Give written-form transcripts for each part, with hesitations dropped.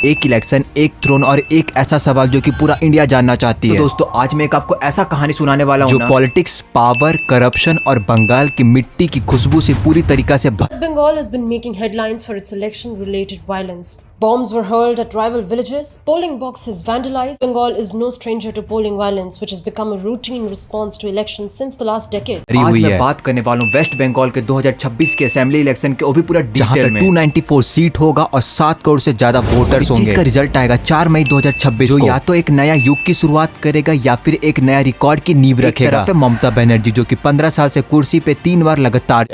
एक इलेक्शन, एक थ्रोन और एक ऐसा सवाल जो कि पूरा इंडिया जानना चाहती है। तो दोस्तों आज मैं एक आपको ऐसा कहानी सुनाने वाला हूँ जो पॉलिटिक्स, पावर, करप्शन और बंगाल की मिट्टी की खुशबू से पूरी तरीका से Bengal has been making headlines for its election-related violence. Bombs were hurled at rival villages, polling boxes vandalized. Bengal is no stranger to polling violence, which has become a routine response to elections since the last decade. आज मैं बात करने वाला हूँ waste Bengal के 2026 के assembly election के, वो भी पूरा डिटेल में। 294 सीट होगा और 7 करोड़ से ज्यादा वोटर्स होंगे। जिसका रिजल्ट आएगा 4 मई 2026 को, या तो एक नया युग की शुरुआत करेगा या फिर एक नया रिकॉर्ड की नींव रखेगा। ममता बनर्जी जो कि 15 साल से कुर्सी पे 3 बार लगातार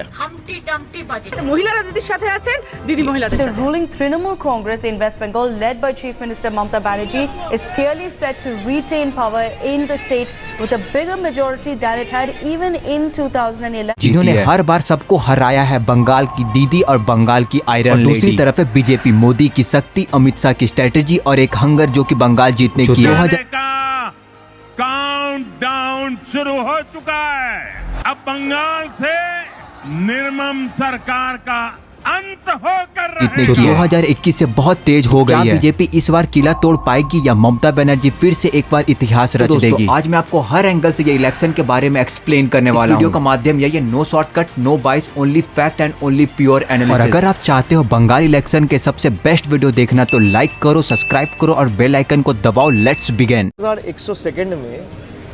The ruling Trinamool Congress in West Bengal, led by Chief Minister Mamata Banerjee, is clearly set to retain power in the state with a bigger majority than it had even in 2011. जिन्होंने हर बार सबको हराया है, बंगाल की दीदी और बंगाल की iron lady. दूसरी तरफ है बीजेपी, मोदी की शक्ति, अमित शाह की स्ट्रेटेजी और एक हंगर जो कि बंगाल जीतने की है। काउंटडाउन शुरू हो चुका है। अब बंगाल से निर्मम सरकार का अंत होकर रहे जो 2021 से बहुत तेज हो गई है। बीजेपी इस बार किला तोड़ पाएगी या ममता बनर्जी फिर से एक बार इतिहास रच देगी? आज मैं आपको हर एंगल से ये इलेक्शन के बारे में एक्सप्लेन करने वाला हूँ। वीडियो का माध्यम ये नो शॉर्टकट, नो बाइस, only fact and only pure analysis. और अगर आप चाहते हो बंगाल इलेक्शन के सबसे बेस्ट वीडियो देखना तो लाइक करो, सब्सक्राइब करो और बेल आइकन को दबाओ। Let's begin. 100 सेकंड में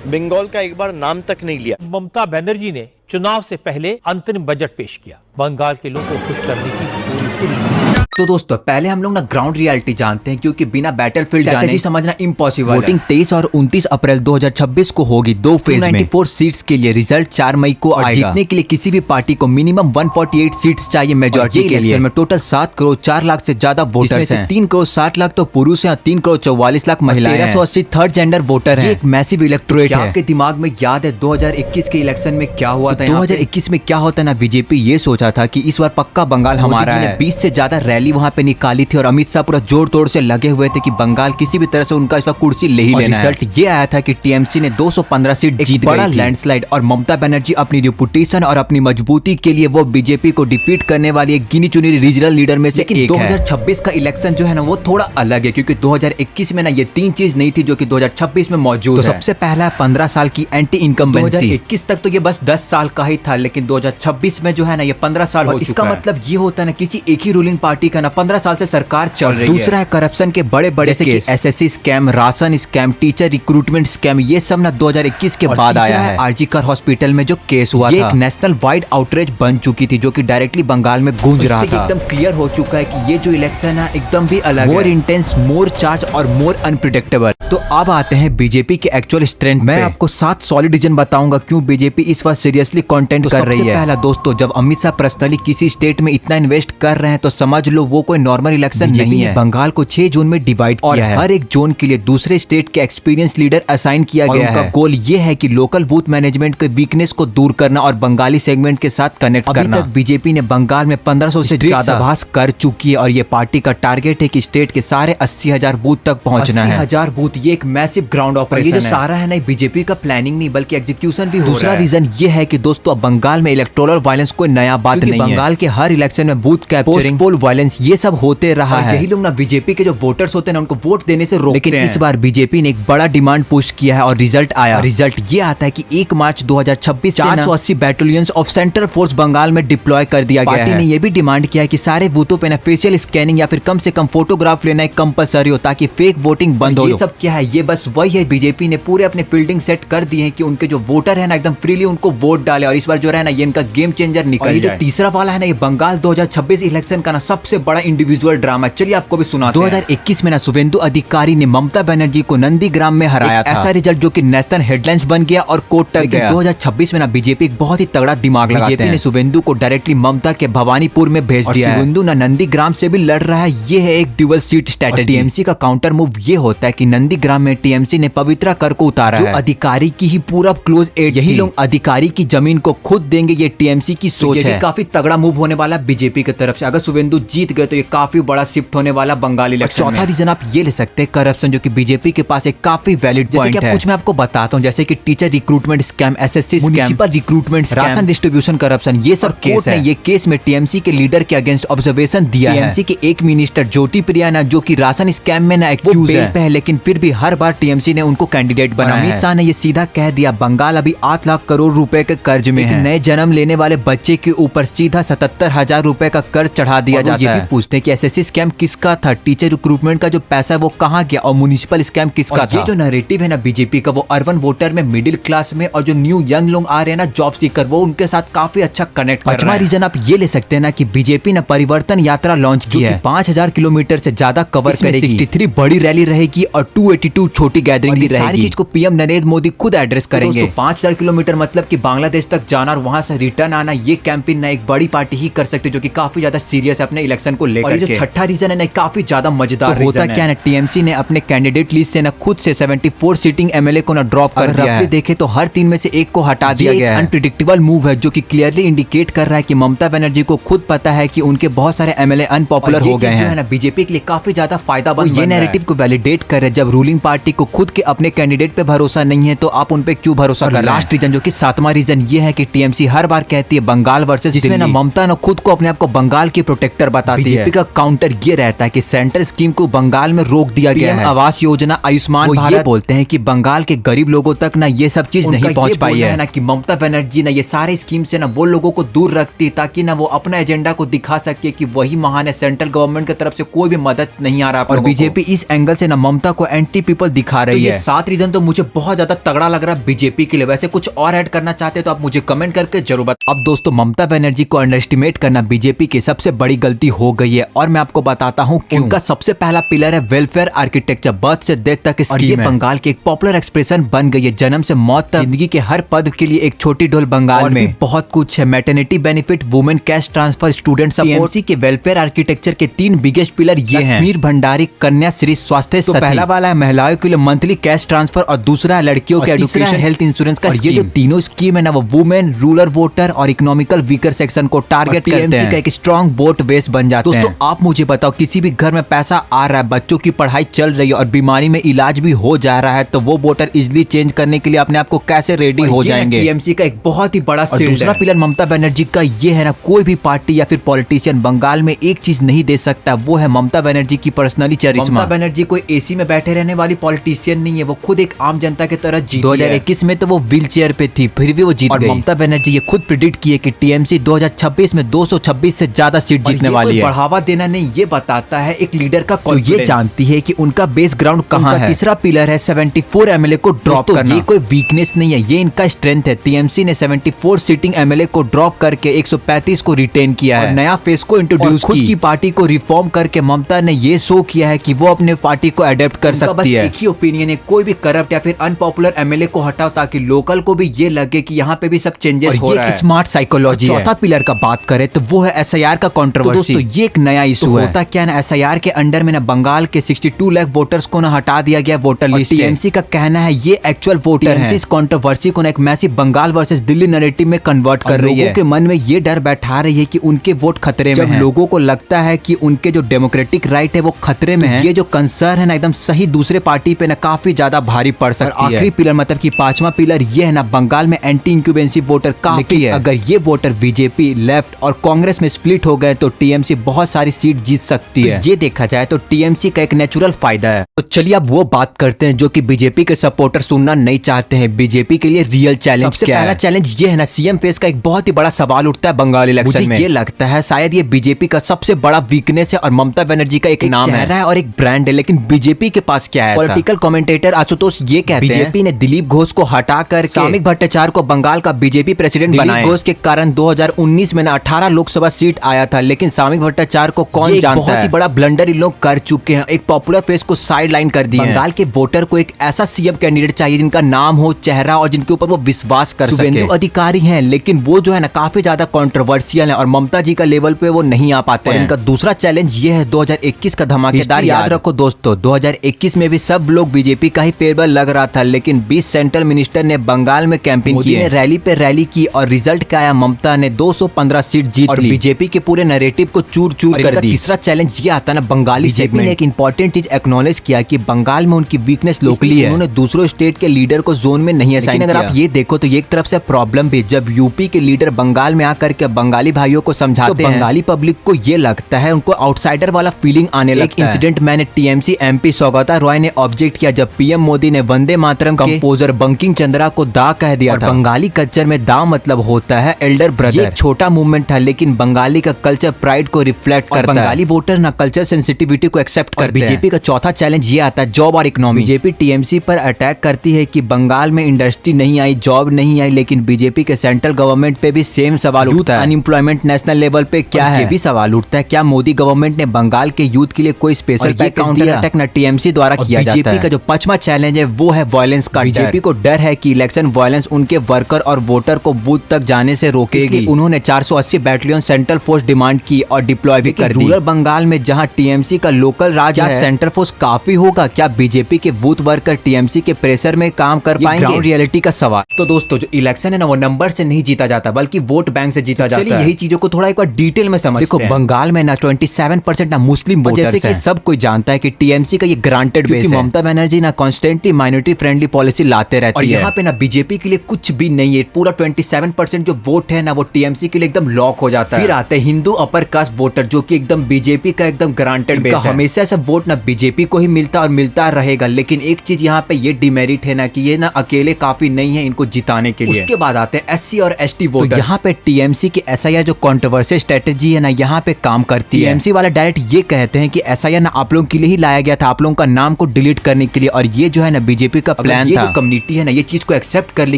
बंगाल का एक बार नाम तक नहीं लिया। ममता बनर्जी ने चुनाव से पहले अंतरिम बजट पेश किया, बंगाल के लोगों को खुश करने की पूरी। तो दोस्तों पहले हम लोग ना ग्राउंड रियलिटी जानते हैं, क्योंकि बिना बैटलफील्ड जाने समझना इम्पॉसिबल है। वोटिंग 23 और 29 अप्रैल 2026 को होगी, 2 फेज में। 94 सीट्स के लिए रिजल्ट 4 मई को आएगा। जीतने के लिए किसी भी पार्टी को मिनिमम 148 सीट्स चाहिए मेजॉरिटी के लिए। में टोटल 7 करोड़ 4 लाख से ज्यादा वोटर्स हैं। 3 करोड़ 60 लाख तो पुरुष हैं, 3 करोड़ 44 लाख महिलाएं हैं, 1380 थर्ड जेंडर वोटर हैं। एक मैसिव इलेक्टोरेट है। आपके दिमाग में याद है 2021 के इलेक्शन में क्या हुआ था? 2021 में क्या होता है ना, बीजेपी ये सोचा था कि इस बार पक्का बंगाल हमारा है। 20 से ज्यादा रैली वहाँ पे निकाली थी और अमित शाह पूरा जोर तोड़ से लगे हुए थे कि बंगाल किसी भी तरह से उनका इस बार कुर्सी ले ही लेना है। रिजल्ट ये आया था कि टीएमसी ने 215 सीट जीत गई, लैंडस्लाइड। और ममता बनर्जी अपनी रेपुटेशन और अपनी मजबूती के लिए वो बीजेपी को डिफीट करने वाली एक गिनी चुनी रीजनल लीडर में से एक है। 2026 का इलेक्शन जो है ना वो थोड़ा अलग है, क्योंकि 2021 में ना ये 3 चीज नहीं थी जो कि 2026 में मौजूद है। सबसे पहला 15 साल की एंटी इनकम्बेंसी। 2021 तक तो ये बस 10 साल का ही था, लेकिन 2026 में जो है ना ये 15 साल हो चुका है। इसका मतलब ये होता है ना किसी एक ही रूलिंग पार्टी का ना 15 साल से सरकार चल रही है। दूसरा है करप्शन के बड़े बड़े case, SSC scam, ration scam, teacher recruitment scam, ये सब ना 2021 के बाद आया है। आरजी कर हॉस्पिटल में जो केस हुआ था, एक नेशनल वाइड आउटरीच बन चुकी थी जो कि डायरेक्टली बंगाल में गूंज रहा था। एकदम क्लियर हो चुका है कि ये जो इलेक्शन है एकदम भी अलग है, मोर इंटेंस, मोर चार्ज और मोर अनप्रिडिक्टेबल। तो अब आते हैं बीजेपी के एक्चुअल स्ट्रेंथ। मैं आपको 7 सॉलिड रीजन बताऊंगा क्यों बीजेपी इस बार सीरियसली कंटेंट कर रही है। पहला दोस्तों, जब अमित शाह पर्सनली किसी स्टेट में इतना इन्वेस्ट कर रहे हैं तो समझ लो वो कोई नॉर्मल इलेक्शन नहीं है। बंगाल को 6 जोन में डिवाइड किया है। हर एक जोन के लिए दूसरे स्टेट के एक्सपीरियंस लीडर असाइन किया गया है। गोल ये है कि लोकल बूथ मैनेजमेंट के वीकनेस को दूर करना और बंगाली सेगमेंट के साथ कनेक्ट करना। अभी तक बीजेपी ने बंगाल में 1500 से ज्यादा सभा कर चुकी है और ये पार्टी का टारगेट है कि स्टेट के सारे 80,000 बूथ तक पहुंचना है। 80,000 बूथ, ये एक मैसिव ग्राउंड ऑपरेशन है। ये जो सारा है ना बीजेपी का प्लानिंग नहीं बल्कि एग्जीक्यूशन भी हो रहा है। दूसरा रीजन ये है कि दोस्तों बंगाल में इलेक्टोरल वायलेंस कोई नया बात नहीं है। बंगाल के हर इलेक्शन में बूथ कैप्चरिंग, पोल वायलेंस ये सब होते रहा है। यही लोग ना बीजेपी के जो वोटर्स होते हैं ना उनको वोट देने से रोकते हैं। लेकिन इस बार बीजेपी ने एक बड़ा डिमांड पुश किया है और रिजल्ट आया। रिजल्ट ये आता है कि 1 मार्च 2026 480 बैटालियंस ऑफ सेंट्रल फोर्स बंगाल में डिप्लॉय कर दिया गया है। पार्टी ने ये भी डिमांड किया है कि सारे बूथों पे ना फेशियल स्कैनिंग या फिर कम से कम फोटोग्राफ लेना कंपलसरी हो ताकि फेक वोटिंग बंद हो। ये सब क्या है? ये बस वही है, बीजेपी ने पूरे अपने फील्डिंग सेट कर दिए हैं कि उनके जो वोटर है ना एकदम फ्रीली उनको वोट डाले और इस बार जो है ना ये इनका गेम चेंजर निकल जाए। तीसरा वाला है ना ये बंगाल 2026 इलेक्शन का ना सबसे बड़ा इंडिविजुअल ड्रामा। चलिए आपको भी सुनाते हैं। 2021 में ना शुवेंदु अधिकारी ने ममता बनर्जी को नंदीग्राम में हराया था। ऐसा रिजल्ट जो कि नेशनल हेडलाइंस बन गया और कोर्ट तक गया। 2026 में ना बीजेपी बहुत ही तगड़ा दिमाग लगाते हैं। बीजेपी ने शुवेंदु को डायरेक्टली ममता के भवानीपुर में भेज दिया है। शुवेंदु ना नंदीग्राम से भी लड़ रहा है। ये है एक ड्यूअल सीट स्ट्रेटजी। टीएमसी का काउंटर मूव ये होता है कि नंदीग्राम में टीएमसी ने पवित्रा कर को उतारा है। अधिकारी की ही पूरा क्लोज एड, यही लोग अधिकारी की जमीन को खुद देंगे, ये टीएमसी की सोच है। काफी तगड़ा मूव होने वाला बीजेपी की तरफ से। अगर शुवेंदु जीत गए तो ये काफी बड़ा शिफ्ट होने वाला बंगाल इलेक्शन। चौथा रीजन आप ये ले सकते हैं करप्शन, जो कि बीजेपी के पास एक काफी वैलिड पॉइंट है। कुछ मैं आपको बताता हूँ, जैसे कि teacher recruitment scam, SSC scam, municipal recruitment scam, ration distribution corruption, ये सब केस है। ये केस में टीएमसी के लीडर के अगेंस्ट ऑब्जर्वेशन दिया है। टीएमसी के एक मिनिस्टर ज्योति प्रिया ना, जो कि राशन स्कैम में ना एक्यूज है, लेकिन फिर भी हर बार टीएमसी ने उनको कैंडिडेट बनाया। अमित शाह ने ये सीधा कह दिया बंगाल अभी 8 लाख करोड़ रुपए के कर्ज में है। नए जन्म लेने वाले बच्चे के ऊपर सीधा 77,000 रुपए का कर्ज चढ़ा दिया जाता है। पूछते हैं कि एसएससी स्कैम किसका था, टीचर रिक्रूटमेंट का जो पैसा वो कहाँ गया, और म्युनिसिपल स्कैम किसका था। ये जो नैरेटिव है ना बीजेपी का, वो अर्बन वोटर में, मिडिल क्लास में, और जो न्यू यंग लोग आ रहे हैं ना जॉब सीकर, वो उनके साथ काफी अच्छा कनेक्ट कर रहा है। पांचवा रीजन आप ये ले सकते हैं ना कि बीजेपी ने परिवर्तन यात्रा लॉन्च की है। 5,000 किलोमीटर से ज्यादा कवर करेगी, 63 बड़ी रैली रहेगी और 282 छोटी गैदरिंग रहेगी। सारी चीज को पीएम नरेंद्र मोदी खुद एड्रेस करेंगे। 5,000 किलोमीटर मतलब कि बांग्लादेश तक जाना और वहां से रिटर्न आना, ये कैंपेन ना एक बड़ी पार्टी ही कर सकती है, जो कि काफी ज्यादा सीरियस है अपने इलेक्शन को लेकर। जो छठा रीजन है ना काफी ज्यादा मजेदार होता क्या है ना, टीएमसी ने अपने कैंडिडेट लिस्ट से ना खुद से 74 सीटिंग एमएलए को ना ड्रॉप कर दिया है। देखे तो हर 3 में से 1 को हटा दिया गया है। अनप्रेडिक्टेबल मूव है, जो कि क्लियरली इंडिकेट कर रहा है कि ममता बनर्जी को खुद पता है कि उनके बहुत सारे एमएलए अनपॉपुलर हो गए हैं। बीजेपी के लिए काफी ज्यादा फायदा बन रहा है। ये नैरेटिव को वैलिडेट कर रहे हैं, जब रूलिंग पार्टी को खुद के अपने कैंडिडेट पे भरोसा नहीं है तो आप उन पे क्यों भरोसा कर रहे हैं। लास्ट रीजन जो कि 7वां रीजन ये है कि टीएमसी हर बार कहती है बंगाल वर्सेस, जिसमें ना ममता ना खुद को अपने आप को बंगाल की प्रोटेक्टर बताती है। बीजेपी का काउंटर ये रहता है कि सेंट्रल स्कीम को बंगाल में रोक दिया गया है। आवास योजना, आयुष्मान भारत, बोलते हैं कि बंगाल के गरीब लोगों तक ना ये सब चीज नहीं पहुंच पाई है ना, कि ममता बनर्जी ना ये सारे स्कीम से ना वो लोगों को दूर रखती ताकि ना वो अपना एजेंडा को दिखा सके कि वही महान है, सेंट्रल गवर्नमेंट की तरफ से कोई भी मदद नहीं आ रहा। और बीजेपी इस एंगल से ना ममता को एंटी पीपल दिखा रही है। 7 रीजन तो मुझे बहुत ज्यादा तगड़ा लग रहा है बीजेपी के लिए। वैसे कुछ और ऐड करना चाहते तो आप मुझे कमेंट करके जरूर बताओ। अब दोस्तों, ममता बनर्जी को अंडर एस्टिमेट करना बीजेपी की सबसे बड़ी गलती हो गई है, और मैं आपको बताता हूँ क्यों। उनका सबसे पहला पिलर है वेलफेयर आर्किटेक्चर, बर्थ से डेथ तक स्कीम। और ये बंगाल की एक पॉपुलर एक्सप्रेशन बन गई है, जन्म से मौत तक, जिंदगी के हर पद के लिए एक छोटी ढोल बंगाल में। बहुत कुछ है, maternity benefit, women cash transfer, student support. के वेलफेयर आर्किटेक्चर के 3 बिगेस्ट पिलर ये हैं। मीर भंडारी कन्या श्री स्वास्थ्य साथी। पहला वाला है महिलाओं के लिए मंथली कैश ट्रांसफर, और दूसरा है लड़कियों के एजुकेशन हेल्थ इंश्योरेंस का। ये जो तीनों स्कीम है ना, वो वुमेन, रूरल वोटर और इकोनॉमिकल वीकर सेक्शन को टारगेट करते हैं। का एक स्ट्रॉन्ग वोट बेस बन जाते हैं। दोस्तों, आप मुझे बताओ, किसी भी घर में पैसा आ रहा है, बच्चों की पढ़ाई चल रही है और बीमारी में इलाज भी हो जा रहा है, तो वो वोटर इजिली चेंज करने के लिए अपने आप को कैसे रेडी हो जाएंगे। टीएमसी का एक बहुत ही बड़ा दूसरा पिलर ममता बनर्जी का ये है ना, कोई भी पार्टी या फिर पॉलिटिशियन बंगाल में एक चीज नहीं दे सकता, वो है ममता बनर्जी की पर्सनली चरिश्मा। ममता बनर्जी कोई एसी में बैठे रहने वाली पॉलिटिशियन नहीं है, वो खुद एक आम जनता की तरह जीती। 2021 में तो वो व्हील चेयर पे थी, फिर भी वो जीत गई। ममता बनर्जी ये खुद प्रेडिक्ट किए कि टीएमसी 2026 में 226 से ज्यादा सीट जीतने वाली है। बढ़ावा देना नहीं, ये बताता है एक लीडर का जो ये जानती है कि उनका बेस ग्राउंड कहाँ है। तीसरा पिलर है 74 एमएलए को ड्रॉप करना। ये कोई वीकनेस नहीं है, ये इनका स्ट्रेंथ है। टीएमसी ने 74 सीटिंग एमएलए को ड्रॉप करके 135 को रिटेन किया है, नया फेस को इंट्रोड्यूस की, खुद की पार्टी को रिफॉर्म करके ममता ने ये शो किया है कि वो अपने पार्टी को अडेप्ट कर सकती है। एक ही ओपिनियन है, कोई भी करप्ट या फिर अनपॉपुलर एमएलए को हटाओ ताकि लोकल को भी ये लगे कि यहाँ पे भी सब चेंजेस हो रहा है। स्मार्ट साइकोलॉजी है। चौथा पिलर का बात करें तो वो है एसआईआर का कंट्रोवर्सी। तो ये एक नया इशू है। होता क्या है ना, एसआईआर के अंडर में ना बंगाल के 62 लाख वोटर्स को ना हटा दिया गया वोटर लिस्ट। टीएमसी का कहना है ये एक्चुअल वोटर हैं। इस कंट्रोवर्सी को ना एक massive Bengal versus Delhi narrative में कन्वर्ट कर रही है। लोगों के मन में ये डर बैठा रही है कि उनके वोट खतरे में है। लोगों को लगता है कि उनके जो डेमोक्रेटिक राइट है वो खतरे में है। ये जो कंसर्न है ना एकदम सही दूसरे पार्टी पे ना काफी ज्यादा भारी पड़ सकती है। आखिरी पिलर मतलब कि 5वां पिलर ये है ना, बंगाल में एंटी इंक्यूबेंसी वोटर काफी है। अगर ये वोटर बीजेपी, लेफ्ट और कांग्रेस में स्प्लिट हो गए तो टीएमसी बहुत सारी सीट जीत सकती है। ये देखा जाए तो टीएमसी का एक नेचुरल फायदा है। तो चलिए अब वो बात करते हैं जो कि बीजेपी के सपोर्टर सुनना नहीं चाहते हैं। बीजेपी के लिए रियल चैलेंज क्या है? पहला चैलेंज ये है ना, सीएम फेस का एक बहुत ही बड़ा सवाल उठता है बंगाल इलेक्शन में। ये लगता है शायद ये बीजेपी का सबसे बड़ा वीकनेस है और ममता बनर्जी का एक नाम है और एक ब्रांड है, लेकिन बीजेपी के पास क्या है? पॉलिटिकल कमेंटेटर आशुतोष ये कहते हैं बीजेपी ने दिलीप घोष को हटाकर सामिक भट्टाचार्य को बंगाल का बीजेपी प्रेसिडेंट बनाया। दिलीप घोष के कारण 2019 में 18 लोकसभा सीट आया था, लेकिन सामिक भट्टाचार्य को कौन जानता है? बहुत ही बड़ा ब्लंडर इन लोग कर चुके हैं, एक पॉपुलर फेस को साइड लाइन कर दिया। बंगाल के वोटर को एक ऐसा सीएम कैंडिडेट चाहिए जिनका नाम हो, चेहरा और जिनके ऊपर वो विश्वास कर सके। शुभेंदु अधिकारी हैं, लेकिन वो जो है ना काफी ज्यादा कंट्रोवर्शियल है और ममता जी का लेवल पे वो नहीं आ पाते हैं। इनका दूसरा चैलेंज ये है 2021 का धमाकेदार। याद रखो दोस्तों, 2021 में भी सब लोग बीजेपी का ही फेवर लग रहा था, लेकिन 20 सेंट्रल मिनिस्टर ने बंगाल में कैंपेन की, रैली पे रैली की और रिजल्ट क्या आया? ममता ने 215 सीट जीत ली। बीजेपी के पूरे नैरेटिव को चूर चूर कर दी। तीसरा चैलेंज ये आता है ना बंगाली सेगमेंट ने एक इंपॉर्टेंट चीज एक्नॉलेज किया कि बंगाल में उनकी वीकनेस लोकली है, उन्होंने दूसरों स्टेट के लीडर को जोन में नहीं असाइन किया। अगर आप ये देखो तो ये एक तरफ से प्रॉब्लम भी, जब यूपी के लीडर बंगाल में आकर के बंगाली भाइयों को समझाते हैं, बंगाली पब्लिक को ये लगता है, उनको आउटसाइडर वाला फीलिंग आने लगता है। एक इंसिडेंट मैंने टीएमसी एमपी सौगता रॉय ने ऑब्जेक्ट किया जब पीएम मोदी ने वंदे मातरम कंपोजर बंकिम चंद्रा को दा कह दिया था। बंगाली कल्चर में दा मतलब होता है एल्डर ब्रदर। ये छोटा मूवमेंट था लेकिन बंगाली का कल्चर प्राइड को रिफ्लेक्ट करता है। बंगाली वोटर ना कल्चर सेंसिटिविटी को एक्सेप्ट करते हैं। बीजेपी का चौथा चैलेंज ये आता है जॉब और इकोनॉमी। बीजेपी टीएमसी पर अटैक करती है कि बंगाल में इंडस्ट्री नहीं आई, जॉब नहीं आई, लेकिन बीजेपी के सेंट्रल गवर्नमेंट पे भी सेम सवाल उठता है। अनएम्प्लॉयमेंट नेशनल लेवल पे क्या है, ये भी सवाल उठता है, क्या मोदी गवर्नमेंट ने बंगाल के यूथ के लिए कोई स्पेशल काउंटर अटैक न टीएमसी द्वारा किया जाता है। बीजेपी का जो पांचवा चैलेंज है वो है वायलेंस का। बीजेपी को डर है कि इलेक्शन वायलेंस उनके वर्कर और वोटर को बूथ तक जाने से रोकेगी। उन्होंने 480 बैटालियन सेंट्रल फोर्स डिमांड की और डिप्लॉय भी कर दी। रूरल बंगाल में जहां टीएमसी का लोकल राज है, सेंट्रल फोर्स काफी होगा? क्या बीजेपी के बूथ वर्कर टीएमसी के प्रेशर में काम कर पाएंगे? ग्राउंड रियलिटी का सवाल। तो दोस्तों जो इलेक्शन है ना वो नंबर से नहीं जीता जाता बल्कि वोट बैंक से जीता जाता है। चलिए यही चीजों को थोड़ा एक बार डिटेल में समझते हैं। देखो बंगाल में ना 27% ना मुस्लिम वोटर्स हैं। जैसे कि सब कोई जानता है कि टीएमसी का ये ग्रांटेड बेस है। ममता बनर्जी ना कॉन्स्टेंटली माइनॉरिटी फ्रेंडली पॉलिसी लाते रहती है। यहाँ पे ना बीजेपी के लिए कुछ भी नहीं है। पूरा 27% जो वोट है ना वो टीएमसी के लिए एकदम लॉक हो जाता है। फिर आते हैं हिंदू अपर कास्ट वोटर जो कि एकदम बीजेपी का एकदम ग्रांटेड बेस है। हमेशा से वोट ना बीजेपी को ही मिलता और मिलता रहेगा। लेकिन एक चीज यहाँ पे ये डिमेरिट है ना कि ये ना अकेले काफी नहीं है इनको जिताने के लिए। उसके बाद आते हैं एससी और एसटी वोटर्स। तो यहाँ पे टीएमसी की एसआईआर जो कंट्रोवर्शियल स्ट्रेटेजी है ना यहाँ पे काम करती है। टीएमसी वाला डायरेक्ट ये कहते हैं कि एसआईआर ना आप लोगों के लिए ही लाया गया था, आप लोगों का नाम को डिलीट करने के लिए। और ये जो है ना बीजेपी का प्लान था। ये जो कम्युनिटी है ना ये चीज को एक्सेप्ट कर ली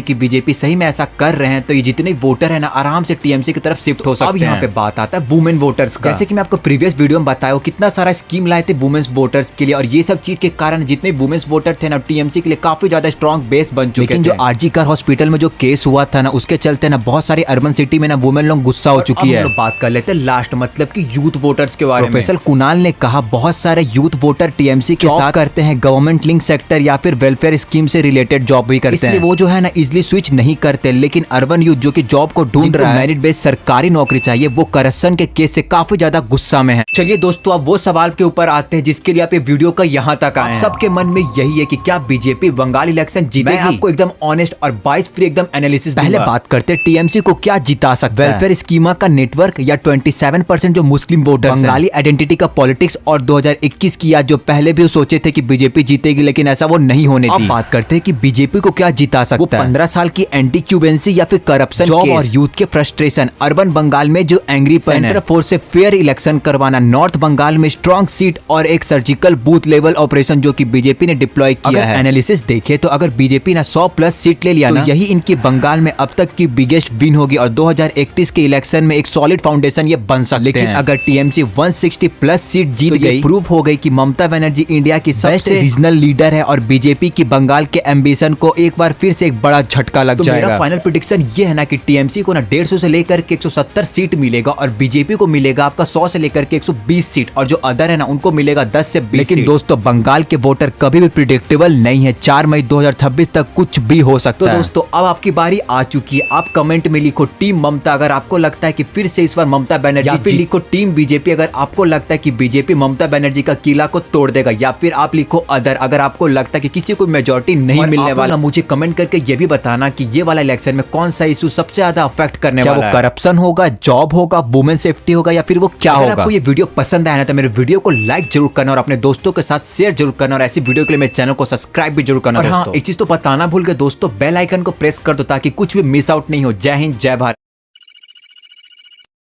कि बीजेपी सही में ऐसा कर रहे हैं तो ये जितने वोटर है ना आराम से टीएमसी की तरफ शिफ्ट हो सकते हैं। अब यहाँ पे बात आता है वुमेन वोटर्स का। जैसे कि मैं आपको प्रीवियस वीडियो में बताया कितना सारा स्कीम लाए थे वुमेन्स वोटर्स के लिए और ये सब चीज के कारण जितने वुमेन्स वोटर थे ना टीएमसी के लिए काफी ज्यादा स्ट्रॉन्ग बेस बन चुके थे। लेकिन जो आरजी कर हॉस्पिटल में जो केस हुआ था ना उसके चलते ना बहुत सारी अर्बन सिटी में ना वुमेन लोग गुस्सा हो चुकी है। बात कर लेते हैं लास्ट मतलब कि यूथ वोटर्स के बारे में। प्रोफेसर कुणाल ने कहा बहुत सारे यूथ वोटर टीएमसी के साथ करते हैं, गवर्नमेंट लिंक सेक्टर या फिर वेलफेयर स्कीम से रिलेटेड जॉब भी करते हैं। वो जो है ना इजिली स्विच नहीं करते। लेकिन अर्बन यूथ जो कि जॉब को ढूंढ रहा है, मेरिट बेस्ड सरकारी नौकरी चाहिए, वो करप्शन के केस से काफी ज्यादा गुस्सा में है। चलिए दोस्तों अब वो सवाल के ऊपर आते हैं जिसके लिए आप ये वीडियो का यहाँ तक आए हैं। सबके मन में यही है कि क्या बीजेपी बंगाल इलेक्शन जीतेगी? मैं आपको एकदम ऑनेस्ट और बाइस फ्री एकदम एनालिसिस। पहले बात करते हैं टीएमसी को क्या जिता सकता है, वेलफेयर स्कीमा का नेटवर्क या 27% जो मुस्लिम वोटर्स, बंगाली आइडेंटिटी का पॉलिटिक्स और 2021 किया जो पहले भी सोचे थे कि बीजेपी जीतेगी लेकिन ऐसा वो नहीं होने दी। अब बात करते हैं कि बीजेपी को क्या जिता सकता है। 15 साल की एंटी क्यूबेंसी या फिर करप्शन, जॉब और यूथ के फ्रस्ट्रेशन, अर्बन बंगाल में जो एंग्री सेंटर फोर्स से फेयर इलेक्शन करवाना, नॉर्थ बंगाल में स्ट्रॉन्ग सीट और एक सर्जिकल बूथ लेवल ऑपरेशन जो कि बीजेपी ने डिप्लॉय किया है। एनालिसिस देखे तो अगर बीजेपी ना 100+ सीट ले लिया तो यही इनकी बंगाल में अब तक की बिगेस्ट विन होगी और 2031 के इलेक्शन में एक सॉलिड फाउंडेशन ये बन सकते हैं। लेकिन अगर टीएमसी 160+ सीट जीत गई, प्रूव हो गई कि ममता बनर्जी इंडिया की सबसे रीजनल लीडर है और बीजेपी की बंगाल के एम्बिशन को एक बार फिर से एक बड़ा झटका लग जाएगा। मेरा फाइनल प्रेडिक्शन ये है ना कि टीएमसी को ना 150 से लेकर के 170 सीट मिलेगा और बीजेपी को मिलेगा आपका 100 से लेकर के 120 सीट और जो अदर है ना उनको मिलेगा 10 से 20 लेकिन दोस्तों बंगाल के वोटर कभी भी प्रिडिक्टेबल नहीं है। 4 मई 2026 तक कुछ भी हो सकता है। तो दोस्तों अब आपकी बारी आ चुकी है। आप कमेंट में लिखो टीम ममता अगर आपको लगता है कि फिर से इस बार ममता बनर्जी, या फिर लिखो टीम बीजेपी अगर आपको लगता है कि बीजेपी ममता बनर्जी का किला को तोड़ देगा, या फिर आप लिखो अदर अगर आपको लगता है कि किसी को मेजोरिटी नहीं मिलने वाला। मुझे कमेंट करके ये भी बताना कि ये वाला इलेक्शन में कौन सा इशू सबसे ज्यादा अफेक्ट करने वाला है। करप्शन होगा, जॉब होगा, वुमेन सेफ्टी होगा या फिर वो क्या होगा। अगर आपको ये वीडियो पसंद आया ना तो मेरे वीडियो को लाइक जरूर करना और अपने दोस्तों के साथ शेयर जरूर करना और ऐसी वीडियो के लिए मेरे चैनल को सब्सक्राइब भी जरूर करना। और हाँ एक चीज तो बताना भूल गए दोस्तों, बेल आइकन को प्रेस कर दो ताकि कुछ भी मिस आउट नहीं हो। जय हिंद, जय भारत।